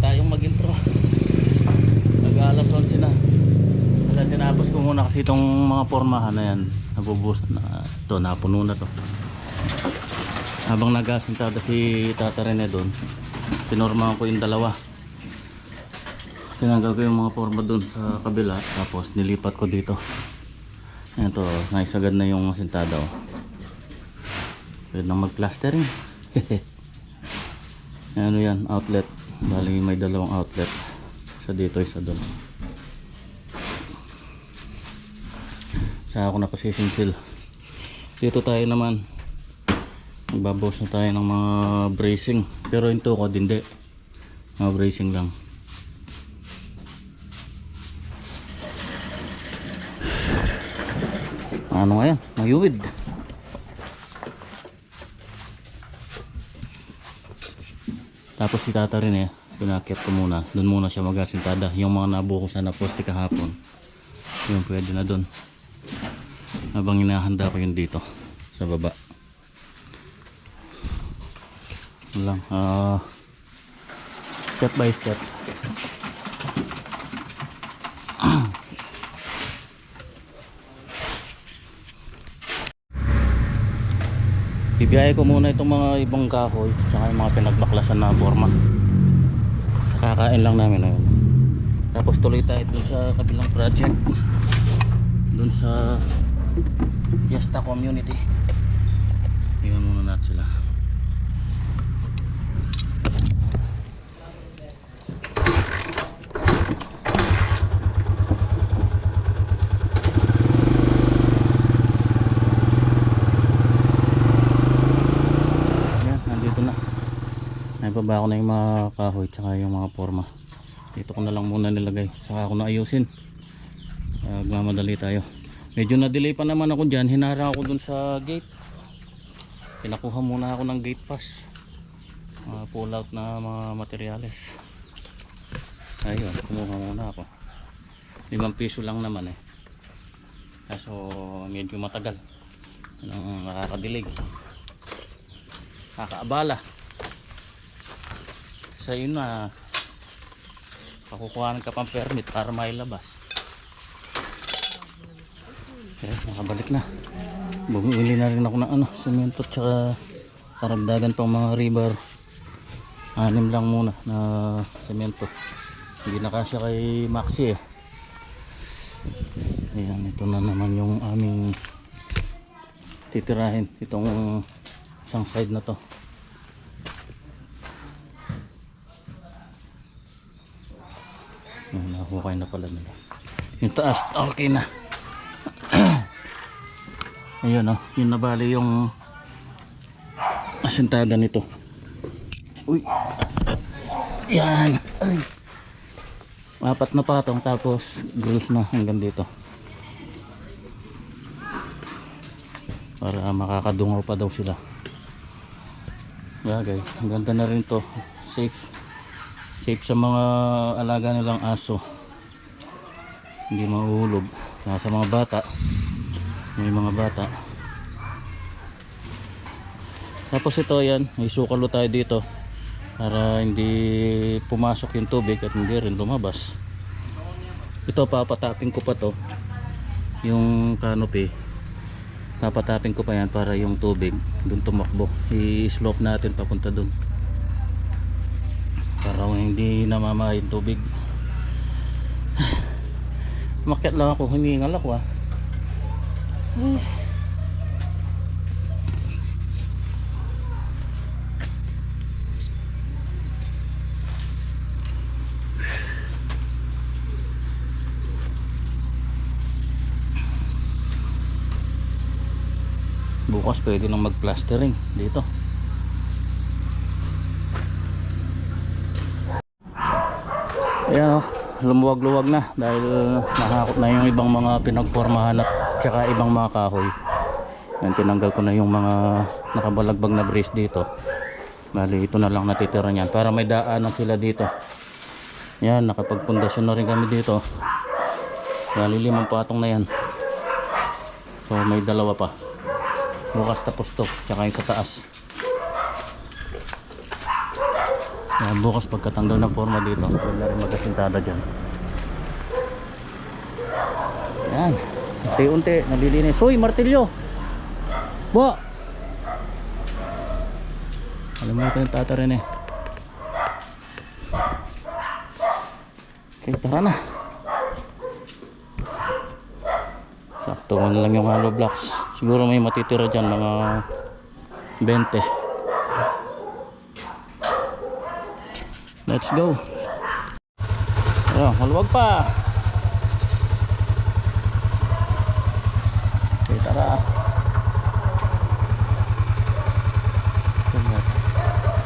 tayong mag-intro. Nag-alas 11 na. Wala, tinapos ko muna kasi itong mga pormahan na yan. Nabubus na ito, napuno na to. Habang nagasintada si Tata Rene doon, pinormahan ko yung dalawa. Tinanggal ko yung mga porma doon sa kabila, tapos nilipat ko dito. Ayan to, naisagad na yung sintada. Pwede nang mag-plastering. Ano yan, outlet. Bali may dalawang outlet. Isa dito, isa doon. Sa ako napasisinsil. Dito tayo naman. Magbabawas na tayo ng mga bracing. Pero yung tukod hindi. Mga bracing lang. Ano nga yan? Mayuwid. Tapos si Tata rin pinakit ko muna. Doon muna siya magasintada. Yung mga nabukusan na poste kahapon, yun pwede na doon. Habang hinahanda ko yun dito sa baba. Lang, step by step. Bibiyay ko muna itong mga ibang kahoy tsaka yung mga pinagbaklasan na forma. Kakain lang namin ngayon. Tapos tuloy tayo dun sa kabilang project, dun sa Fiesta Community. Tingnan muna natin sila. Naibaba ko na yung mga kahoy tsaka yung mga forma. Dito ko na lang muna nilagay, saka ako na ayusin. Magmamadali tayo. Medyo na delay pa naman ako dyan. Hinara ako dun sa gate. Pinakuha muna ako ng gate pass, pull out na mga materyales. Ayun, kumuha muna ako. 5 piso lang naman kaso medyo matagal. Nakakadilig, nakakaabala. Sa yun na pakukuhanan ka pang permit para mailabas. Okay, nakabalik na. Bumili na rin ako ng semento tsaka karagdagan pang mga rebar. 6 lang muna na semento. Hindi na kasya kay Maxi Ayan, ito na naman yung aming titirahin. Itong isang side na to. Nahukay na pala nila. Yung taas okay na. Ayun yun na bali yung asintada nito. Uy, yan. Ay. 4 na patong tapos grills na hanggang dito para makakadungaw pa daw sila. Bagay, ang ganda na rin to. Safe sa mga alaga nilang aso, hindi mahuhulog. Sa mga bata, may mga bata. Tapos ito yan, may sukalo tayo dito para hindi pumasok yung tubig at hindi rin lumabas. Ito papatapin ko pa to, yung canopy papatapin ko pa yan para yung tubig dun tumakbo. I-slope natin papunta dun para hindi namama yung tubig. Makyat lang ako, humingal ako Bukas pwede nang mag-plastering dito. Ayan lumuwag-luwag na dahil nahakot na yung ibang mga pinagpormahan at tsaka ibang mga kahoy. Yan, tinanggal ko na yung mga nakabalagbag na brace dito. Bali ito na lang natitira niyan para may daanan sila dito. Yan, nakapagpundasyon na rin kami dito. Bali 5 patong na yan. So may 2 pa. Bukas tapos to, tsaka yung sa taas. Kaya bukas pagkatanggal ng forma dito, pwede na rin magasintada dyan. Yan, unti-unti nalilinis. Uy, martilyo! Bo! Alam mo ito yung tata rin eh. Okay, tara na. Sakto na lang yung hollow blocks. Siguro may matitira dyan, mga 20. Let's go. Ayun, maluwag pa. Okay, tara.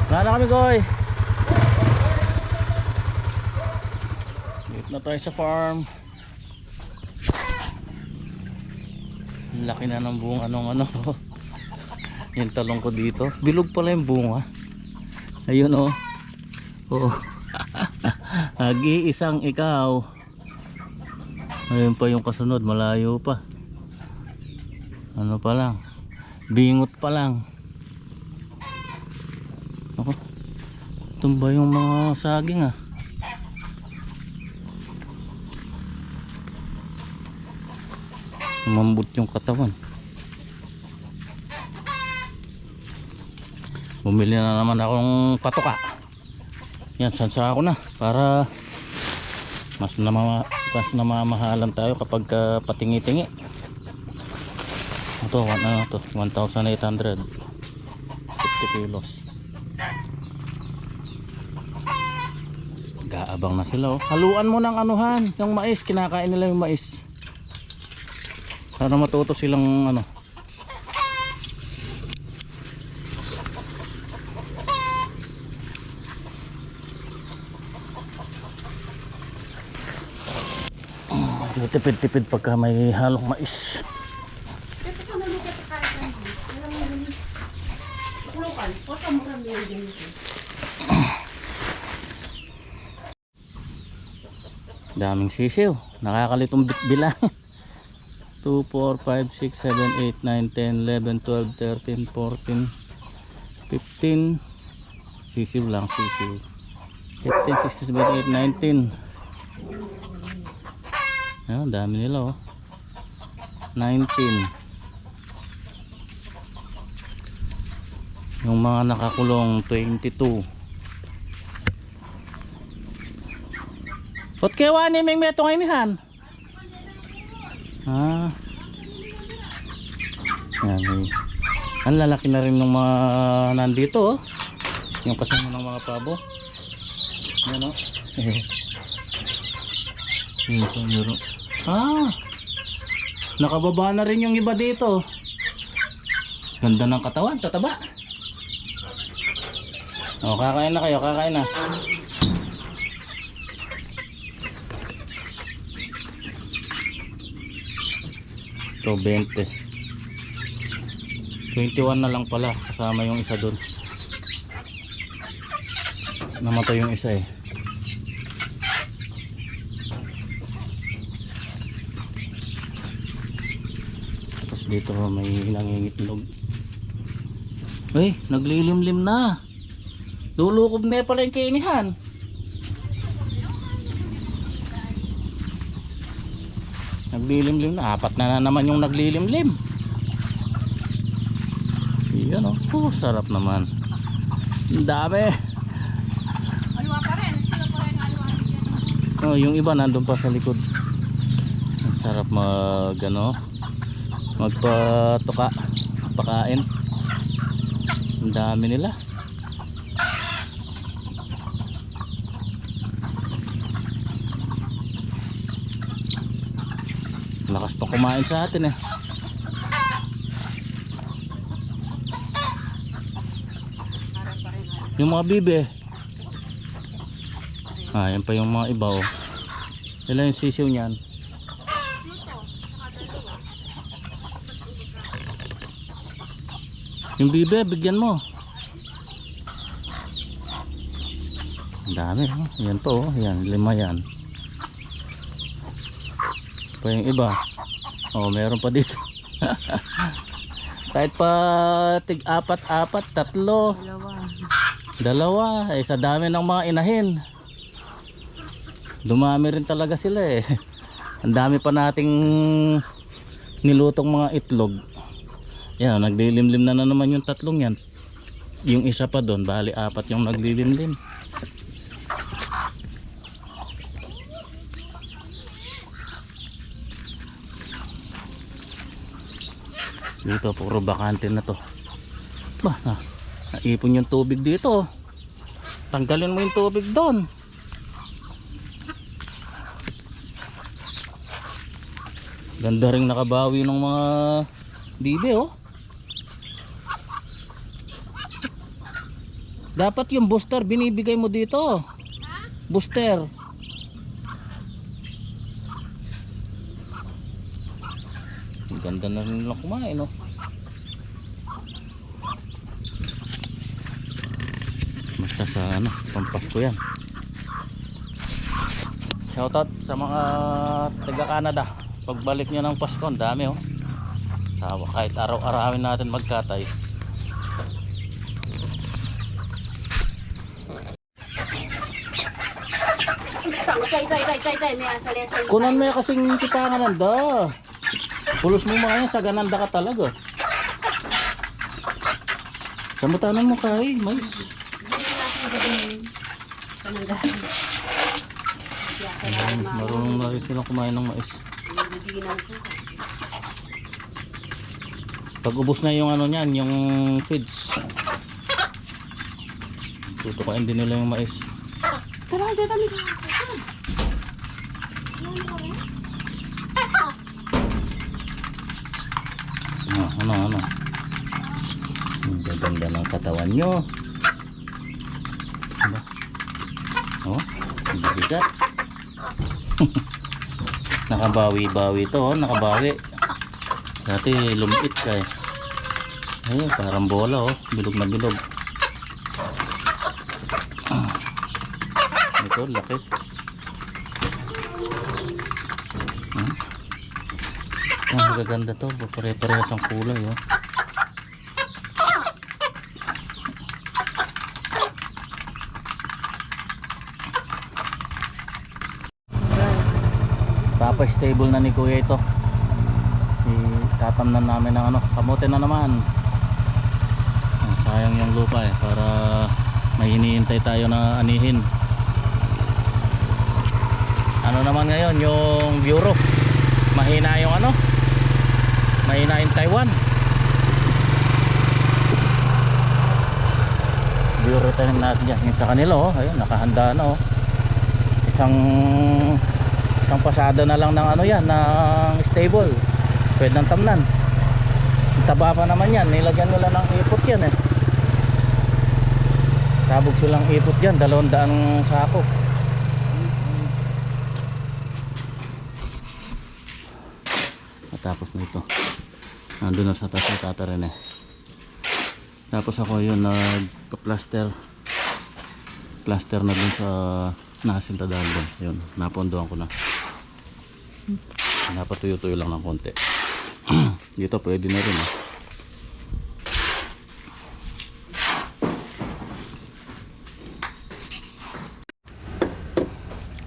Wala na kami, Goy. Dito na tayo sa farm. Laki na ng bunga ano. Yung talong ko dito. Bilog pala yung bunga. Ayun oh. Oo. Agi-isang ikaw. Ayun pa yung kasunod, malayo pa. Ano pa lang? Bingot pa lang. Ako. Tumba yung mga saging ah. Mambut yung katawan. Bumili na naman akong patuka. Yan, sansa ako na para mas namamahalan tayo kapag patingi-tingi. Ito, 1,850 kilos. Gaabang na sila oh. Haluan mo ng anuhan, yung mais, kinakain nila yung mais. Para matuto silang ano. Tipid-tipid pagka may halong mais. Daming sisiw. Nakakalitong bilang. 2, 4, 5, 6, 7, 8, 9, 10, 11, 12, 13, 14, 15. Sisiw lang, sisiw. 15, 16, 17, 18, 19. Ayan, dami nila oh. 19. Yung mga nakakulong 22. Ba't kaya wani may meto ngayon nihan? Ah. Yan, ang lalaki na rin ng mga nandito oh. Yung kasama ng mga pabo. Yan oh. Yung ah, nakababa na rin yung iba dito. Ganda ng katawan, tataba. O, kakain na kayo, kakain na. Ito 20. 21 na lang pala, kasama yung isa dun. Namatay yung isa eh. Dito may nangingitlog. Ay, naglilimlim na. Lulukob na pala yung kainihan. Naglilimlim na. 4 na naman yung naglilimlim. Yan o. Oh, sarap naman. Ang dami. Alwa pa rin. Sila pa rin alwa. Oh, yung iba nandun pa sa likod. Ang sarap magpatuka, pakain. Ang dami nila. Lakas pa kumain sa atin eh. Yung mga bibe. Ah, yan pa yung mga iba oh. Ilan yung sisiw niyan? Yung bibe, bigyan mo. Ang dami oh. Yan to oh. Yan, 5 yan. Pa yung iba. Oh, meron pa dito. Kahit pa tig 4-4, 3. Dalawa, sa dami ng mga inahin. Dumami rin talaga sila eh. Ang dami pa nating nilutong mga itlog. Yan, naglilimlim na naman yung tatlong yan. Yung isa pa doon, bali apat yung naglilimlim. Dito puro bakante na to. Bah, naipon yung tubig dito. Tanggalin mo yung tubig doon. Ganda ring nakabawi ng mga bibe oh. Dapat yung booster binibigay mo dito. Booster. Ang ganda na rin lang kumain oh. Basta sa ano, pampasko yan. Shoutout sa mga taga Canada. Pagbalik nyo ng Pasko, ang dami oh. Kahit araw-arawin natin magkatay. Kunan mo kasing tipangan nanda. Pulos mo mga yan, sa gananda ka talaga. Sa matanan mo kay, mais. Marunong na rin silang kumain ng mais. Pag ubos na yung ano niyan, yung feeds, tutukain din nila yung mais. Ano? Ang gaganda ng katawan nyo. Diba? Oh, ang bigat. Nakabawi-bawi to oh, nakabawi. Dati lumiit ka eh. Ayun, parang bola oh, bilog na bilog. Ito, laki. Ang magaganda to, pare-parehas ang kulay oh. Stable na ni Kuya ito. Tatamnan namin ng ano, kamote na naman. Sayang yung lupa eh, para may hinihintay tayo na anihin. Ano naman ngayon yung Bureau, mahina yung ano, mahina yung Taiwan. Bureau tayo natin dyan. Yung sa kanila oh, ayun, nakahanda na oh. Isang pasada na lang ng ano yan, ng stable. Pwede ng tamnan. Taba pa naman yan, nilagyan nila ng ipot yan eh. Sabog silang ipot yan, 200 sako. Tapos nito nandun na sa taas ng tatarin eh. Tapos ako yun nagpa-plaster na dun sa nasinta dahil doon. Yun, napondohan ko na. Napatuyo-tuyo lang ng konti. Dito pwede na rin eh.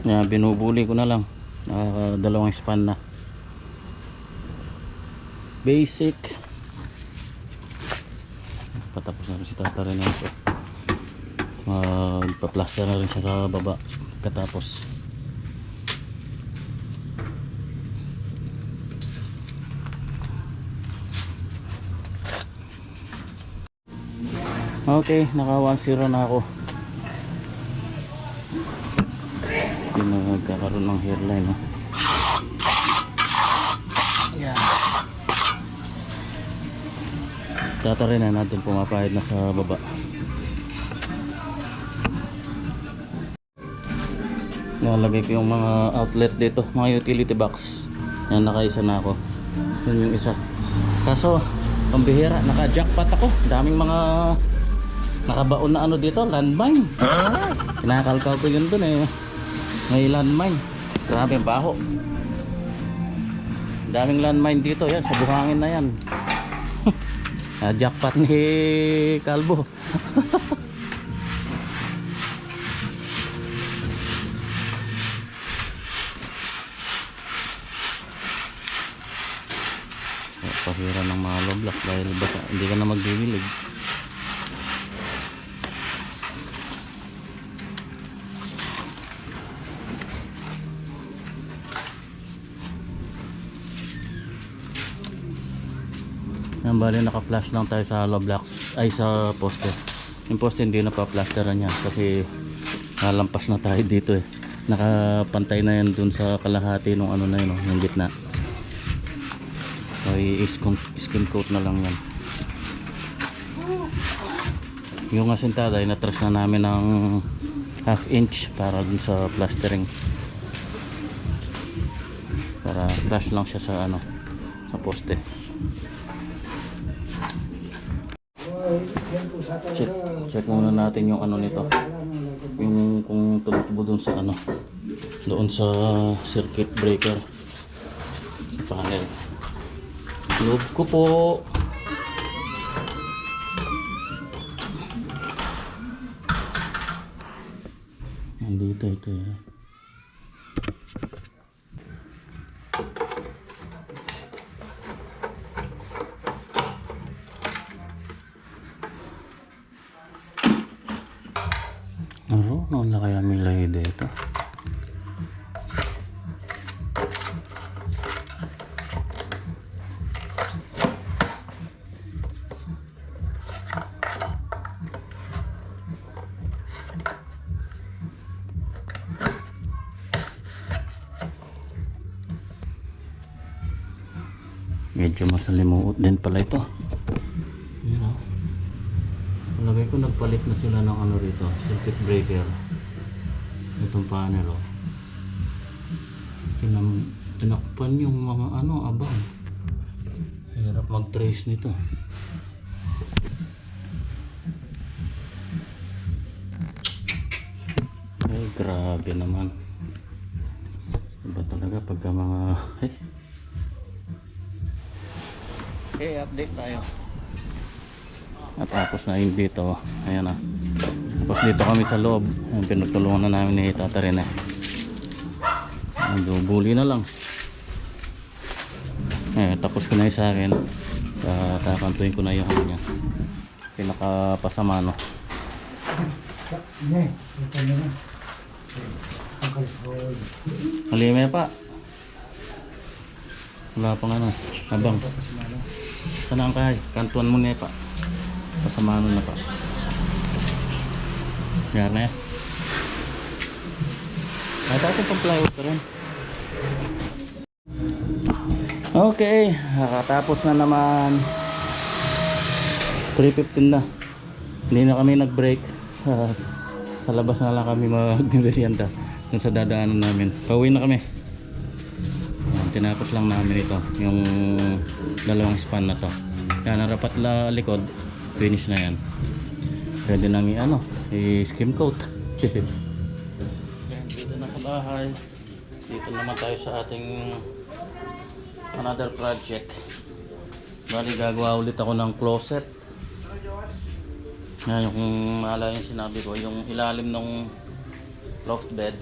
Yan, binubuli ko na lang. Dalawang span na. Basic. Patapos na rin si tata rin ito. Magpa-plaster na rin siya sa baba katapos. Okay, naka 1-0 na ako. Hindi na nagkakaroon ng hairline oh. Yeah. Tata rin na natin pumapahid na sa baba. Nalagay ko yung mga outlet dito, mga utility box. Yan, nakaisa na ako. Yun yung isa. Kaso pambihira, naka-jackpot ako. Daming mga nakabaon na ano dito, landmine. Kinakalkaw ko yun dun eh. May landmine. Grabe yung baho. Daming landmine dito, yan sa buhangin na yan. Jackpot ni Kalbo. pahira ng mga low blocks dahil basta hindi ka na magdidilig. Yan, bali naka-flash lang tayo sa hollow blocks ay sa poste. Yung poste hindi na pa-plasteran yan kasi nalampas na tayo dito eh. Nakapantay na yan dun sa kalahati nung ano na yun, yung gitna. So i-skim coat na lang yan. Yung asintada ay natras na namin ng half inch para dun sa plastering. Para flash lang siya sa ano, sa poste. Check muna natin yung ano nito, yung kung tumutubo dun sa ano, doon sa circuit breaker sa panel. Loob ko po. Nandito ito eh. Ano na kaya may lahi dito? Medyo masalimuot din pala ito. Yun o. Palagay ko nagpalit na sila ng ano rito, circuit breaker. Itong panel o. Tinakpan yung mga ano, abang. Hirap mag-trace nito. Ay, grabe naman. Iba talaga pagka mga... Okay, update tayo. Natapos na yun dito. Ayan na. Tapos dito kami sa loob. Ayan, pinagtulungan na namin ni Tata Rene. Buli na lang. Tapos ko na yung sa akin. Takantuin ko na yung ano niya. Pinakapasama no. Halime pa. Wala pang ano. Abang. Tanang kay. Kantuan mo na pa. Pasamano na pa. Yan na. At ating pang plywood ka rin. Okay, nakatapos na naman. 3:15 na. Hindi na kami nag-break. Sa labas na lang kami mag-merienda dun sa dadaanan namin. Pauwi na kami. Tinapos lang namin ito, yung dalawang span na to. Yan, ang rapat likod, finish na yan. Pwede nang i-skim coat. Yan, dito na sa bahay. Dito naman tayo sa ating another project. Bali, gagawa ulit ako ng closet. Yan, yung maalala yung sinabi ko, yung ilalim ng loft bed.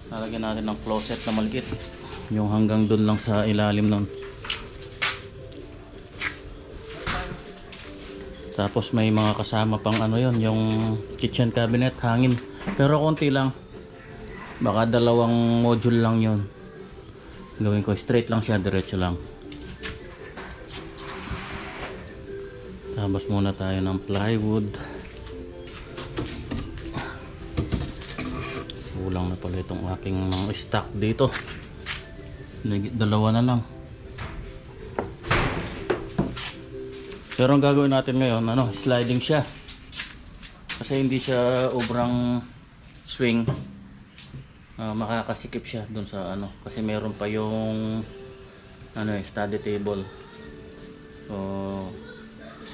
Lalagyan natin ng closet na maliit. Yung hanggang doon lang sa ilalim nun. Tapos may mga kasama pang ano yon, yung kitchen cabinet, hangin. Pero konti lang. Baka dalawang module lang yon. Gawin ko straight lang siya, diretso lang. Tapos muna tayo ng plywood. Kulang na pala itong aking mga stock dito. Dalawa na lang. Pero ang gagawin natin ngayon, sliding siya. Kasi hindi siya obrang swing. Makakasikip siya dun sa kasi meron pa yung study table. So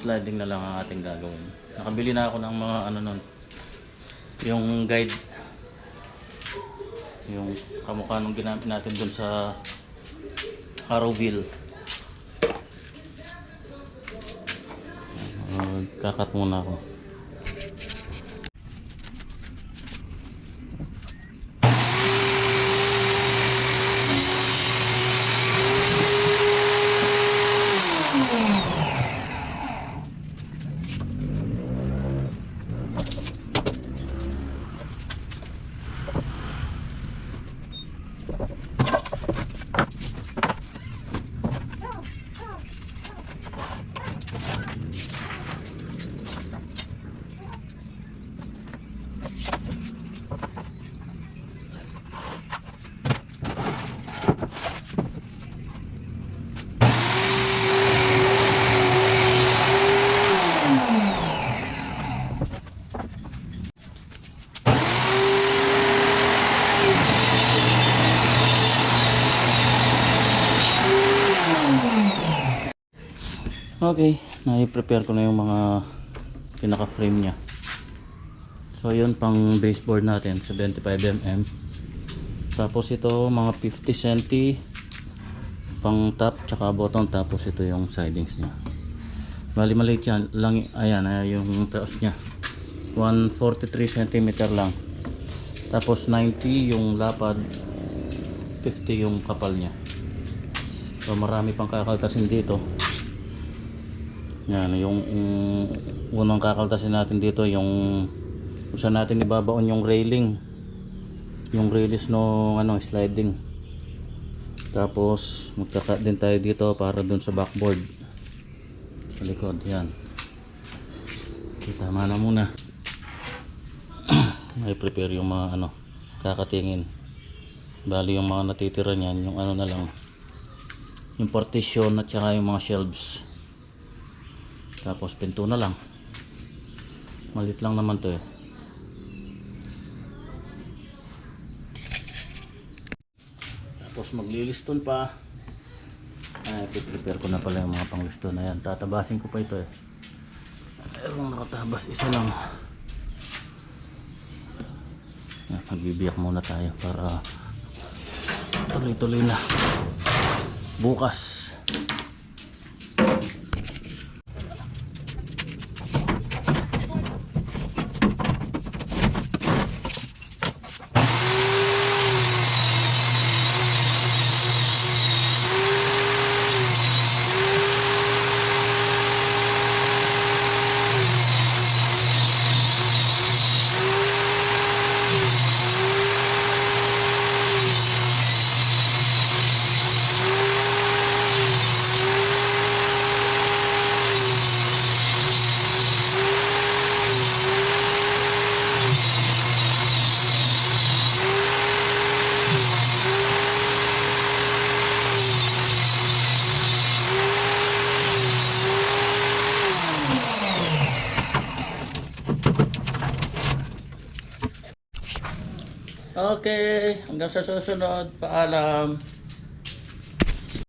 sliding na lang ang ating gagawin. Nakabili na ako ng mga nun, yung guide, yung kamukha nung ginamit natin dun sa Arrowville. Kakat muna ako. Okay, na-prepare ko na yung mga pinaka-frame niya. So yun pang baseboard natin 75mm. Tapos ito mga 50 cm pang top tsaka bottom, tapos ito yung sidings niya. Bali maliit yan lang, ayan yung taas niya 143 cm lang. Tapos 90 yung lapad, 50 yung kapal niya. So marami pang kakaltasin dito. Yan yung unang kakaltasin natin dito, yung kung saan natin ibabaon yung railing, yung release no sliding. Tapos magka-cut din tayo dito para dun sa backboard sa likod. Yan, kita mana muna. May prepare yung mga kakatingin. Bali yung mga natitira niyan, yung na lang, yung partition at saka yung mga shelves. Tapos pinto na lang, malit lang naman to eh. Tapos magliliston pa. Prepare ko na pala yung mga pangliston na yan. Tatabasin ko pa ito eh. Ayun, nakatabas isa lang. Magbibiyak muna tayo para tuloy-tuloy na bukas. Okay, hanggang sa susunod. Paalam.